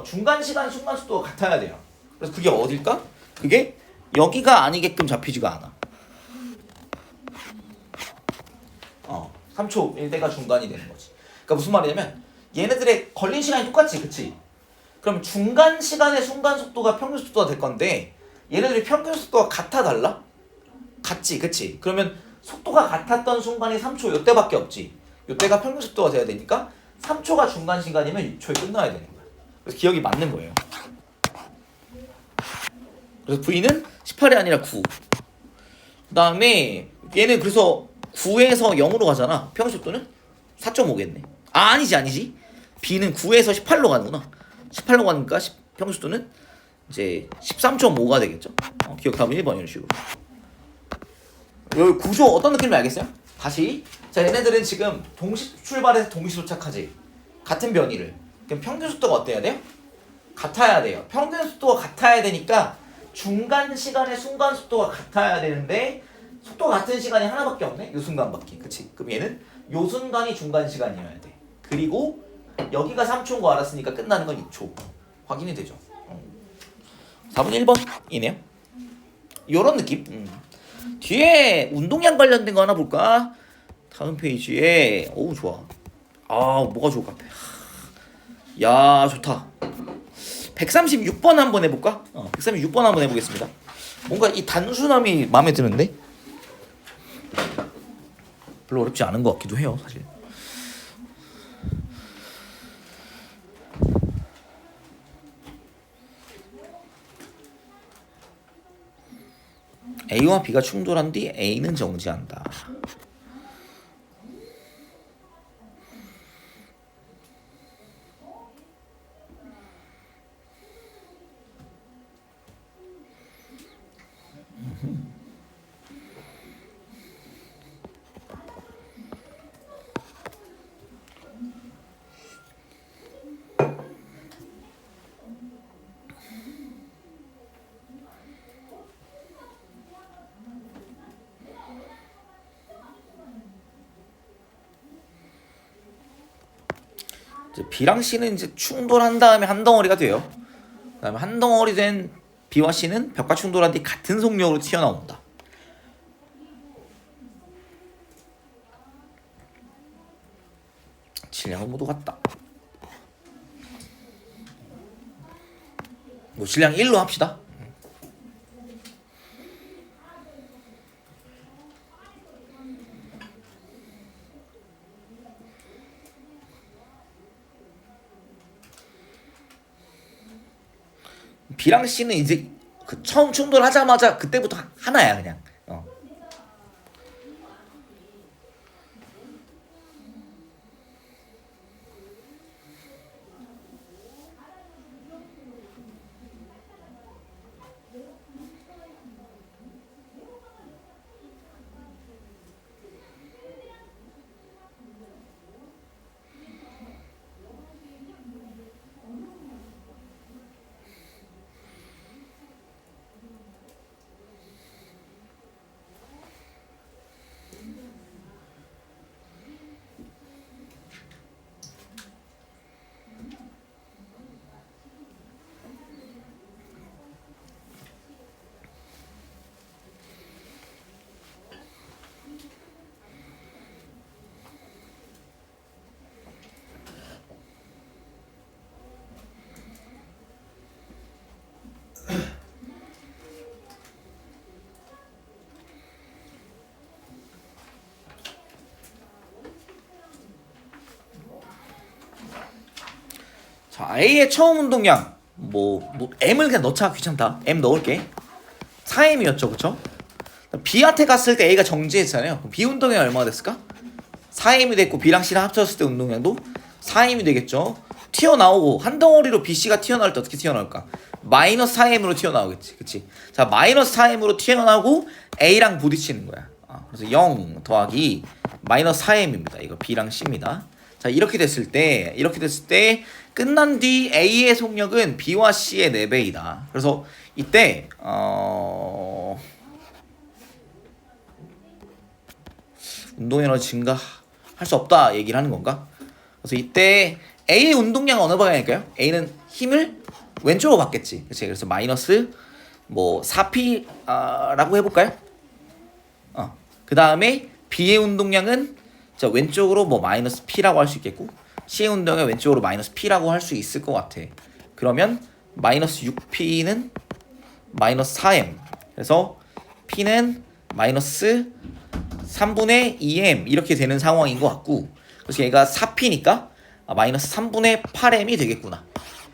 중간 시간 순간 속도가 같아야 돼요. 그래서 그게 어딜까? 그게 여기가 아니게끔 잡히지가 않아. 3초일 때가 중간이 되는 거지. 그러니까 무슨 말이냐면 얘네들의 걸린 시간이 똑같지. 그치? 그럼 중간 시간의 순간 속도가 평균 속도가 될 건데 얘네들이 평균 속도가 같아 달라? 같지. 그치? 그러면 속도가 같았던 순간이 3초 요때밖에 없지. 요때가 평균 속도가 돼야 되니까 3초가 중간 시간이면 6초에 끝나야 되는 거야. 그래서 기억이 맞는 거예요. 그래서 V는 18이 아니라 9. 그 다음에 얘는 그래서 9에서 0으로 가잖아. 평균 속도는 4.5겠네. 아니지. B는 9에서 18로 가는구나. 18로 가니까 평균 속도는 이제 13.5가 되겠죠. 기억하면 1번 이런 식으로. 여기 구조 어떤 느낌인지 알겠어요? 다시. 자, 얘네들은 지금 동시 출발해서 동시 도착하지. 같은 변이를. 그럼 평균 속도가 어때야 돼요? 같아야 돼요. 평균 속도가 같아야 되니까 중간 시간의 순간 속도가 같아야 되는데 속도가 같은 시간이 하나밖에 없네? 요 순간밖에. 그치? 그럼 얘는 요 순간이 중간 시간이어야 돼. 그리고 여기가 3초인 거 알았으니까 끝나는 건 2초. 확인이 되죠. 4번 1번이네요. 요런 느낌. 뒤에 운동량 관련된 거 하나 볼까? 다음 페이지에 좋아. 뭐가 좋을까? 야, 좋다. 136번 한번 해볼까? 136번 한번 해보겠습니다. 뭔가 이 단순함이 마음에 드는데 별로 어렵지 않은 것 같기도 해요, 사실. A와 B가 충돌한 뒤 A는 정지한다. B랑 C는 이제 충돌한 다음에 한 덩어리가 돼요. 그다음에 한 덩어리 된 B와 C는 벽과 충돌한 뒤 같은 속력으로 튀어나온다. 질량은 모두 같다. 뭐 질량 1로 합시다. B랑 C는 이제 그 처음 충돌하자마자 그때부터 하나야 그냥. 자, A의 처음 운동량 뭐 M을 그냥 넣자. 귀찮다. M 넣을게. 4M이었죠, 그쵸? B한테 갔을 때 A가 정지했잖아요. 그럼 B 운동량이 얼마가 됐을까? 4M이 됐고 B랑 C랑 합쳤을 때 운동량도 4M이 되겠죠. 튀어나오고 한 덩어리로 BC가 튀어나올 때 어떻게 튀어나올까? 마이너스 4M으로 튀어나오겠지. 그치? 자, 마이너스 4M으로 튀어나오고 A랑 부딪히는 거야. 그래서 0 더하기 마이너스 4M입니다. 이거 B랑 C입니다. 자, 이렇게 됐을 때 끝난 뒤 A의 속력은 B와 C의 4배이다. 그래서 이때 운동 에너지 증가할 수 없다 얘기를 하는 건가? 그래서 이때 A의 운동량은 어느 방향일까요? A는 힘을 왼쪽으로 받겠지. 그치? 그래서 마이너스 4P라고 해볼까요? 그 다음에 B의 운동량은 자, 왼쪽으로 마이너스 P라고 할 수 있겠고 C의 운동량 왼쪽으로 마이너스 P라고 할 수 있을 것 같아. 그러면 마이너스 6P는 마이너스 4M. 그래서 P는 마이너스 3분의 2M 이렇게 되는 상황인 것 같고, 그래서 얘가 4P니까 마이너스 3분의 8M이 되겠구나.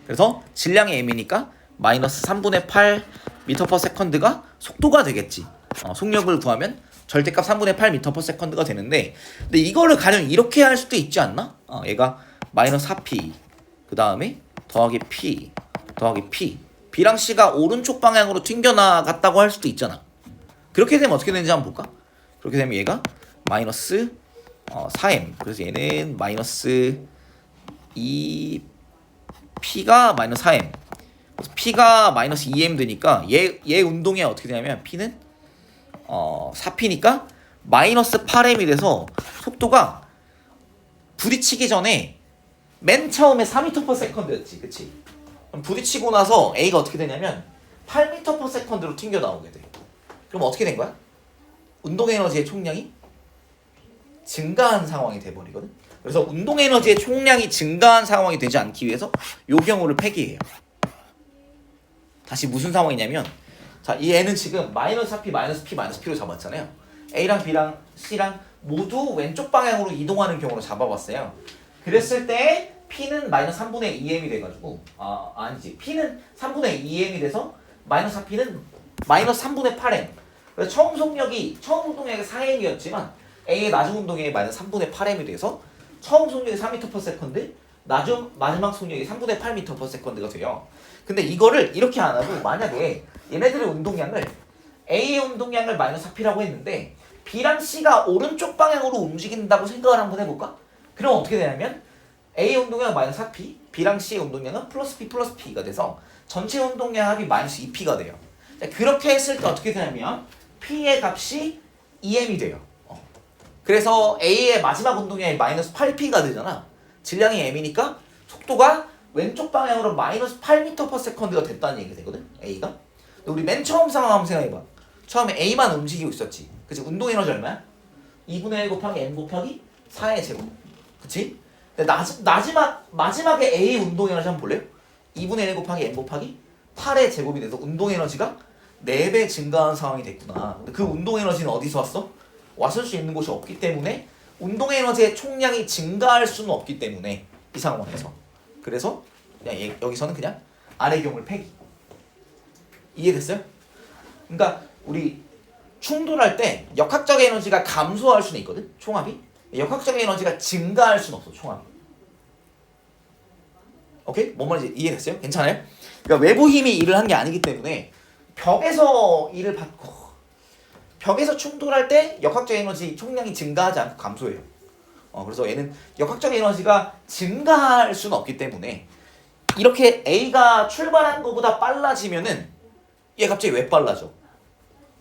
그래서 질량이 M이니까 마이너스 3분의 8 미터 퍼 세컨드가 속도가 되겠지. 속력을 구하면 절대값 3분의 8 미터 퍼 세컨드가 되는데, 근데 이거를 가령 이렇게 할 수도 있지 않나? 얘가 마이너스 4P 그 다음에 더하기 P 더하기 P B랑 C가 오른쪽 방향으로 튕겨나갔다고 할 수도 있잖아. 그렇게 되면 어떻게 되는지 한번 볼까? 그렇게 되면 얘가 마이너스 4M, 그래서 얘는 마이너스 2P가 마이너스 4M, 그래서 P가 마이너스 2M 되니까 얘 운동이 어떻게 되냐면 P는 4P니까 마이너스 8M이 돼서 속도가 부딪히기 전에 맨 처음에 4m/s였지, 그치? 그럼 부딪히고 나서 A가 어떻게 되냐면 8m/s로 튕겨 나오게 돼. 그럼 어떻게 된 거야? 운동 에너지의 총량이 증가한 상황이 돼버리거든. 그래서 운동 에너지의 총량이 증가한 상황이 되지 않기 위해서 요 경우를 폐기해요. 다시 무슨 상황이냐면, 자, 이 애는 지금 마이너스 4P 마이너스 P 마이너스 P로 잡았잖아요. A랑 B랑 C랑 모두 왼쪽 방향으로 이동하는 경우로 잡아봤어요. 그랬을 때 P는 마이너스 3분의 2M이 돼가지고 아니지, P는 3분의 2M이 돼서 마이너스 4P는 마이너스 3분의 8M. 그래서 처음 속력이 처음 운동량이 4M이었지만 A의 낮은 운동량이 마이너스 3분의 8M이 돼서 처음 속력이 4m/s, 마지막 속력이 3분의 8m/s가 돼요. 근데 이거를 이렇게 안 하고 만약에 얘네들의 운동량을 A의 운동량을 마이너스 4P라고 했는데 B랑 C가 오른쪽 방향으로 움직인다고 생각을 한번 해볼까? 그럼 어떻게 되냐면 A의 운동량 마이너스 4P, B랑 C의 운동량은 플러스 P 플러스 P가 돼서 전체 운동량 합이 마이너스 2P가 돼요. 자, 그렇게 했을 때 어떻게 되냐면 P의 값이 2M이 돼요. 그래서 A의 마지막 운동량이 마이너스 8P가 되잖아. 질량이 M이니까 속도가 왼쪽 방향으로 마이너스 8m/s가 됐다는 얘기가 되거든, A가. 근데 우리 맨 처음 상황 한번 생각해봐. 처음에 A만 움직이고 있었지. 그치? 운동 에너지 얼마야? 2분의 1 곱하기 M 곱하기 4의 제곱. 그치? 근데 마지막에 A 운동 에너지 한번 볼래요? 2분의 1 곱하기 M 곱하기 8의 제곱이 돼서 운동 에너지가 4배 증가한 상황이 됐구나. 근데 그 운동 에너지는 어디서 왔어? 왔을 수 있는 곳이 없기 때문에 운동 에너지의 총량이 증가할 수는 없기 때문에 이 상황에서. 그래서 그냥 여기서는 그냥 아래 경우를 폐기. 이해됐어요? 그러니까 우리 충돌할 때 역학적 에너지가 감소할 수는 있거든. 총합이. 역학적 에너지가 증가할 수는 없어. 총합이. 오케이? 뭔 말인지 이해됐어요? 괜찮아요? 그러니까 외부 힘이 일을 한 게 아니기 때문에 벽에서 일을 받고 벽에서 충돌할 때 역학적 에너지 총량이 증가하지 않고 감소해요. 그래서 얘는 역학적 에너지가 증가할 수는 없기 때문에 이렇게 A가 출발한 것보다 빨라지면은 얘 갑자기 왜 빨라져?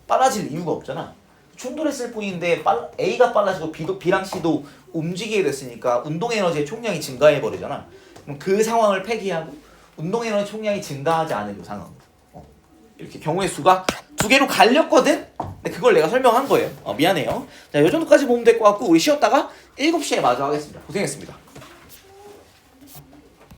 빨라질 이유가 없잖아. 충돌했을 뿐인데 A가 빨라지고 B랑 C도 움직이게 됐으니까 운동 에너지의 총량이 증가해 버리잖아. 그럼 그 상황을 폐기하고 운동 에너지 총량이 증가하지 않은 이 상황. 이렇게 경우의 수가 두 개로 갈렸거든? 근데 그걸 내가 설명한 거예요. 미안해요. 자, 요 정도까지 보면 될 것 같고 우리 쉬었다가 7시에 마저 하겠습니다. 고생했습니다.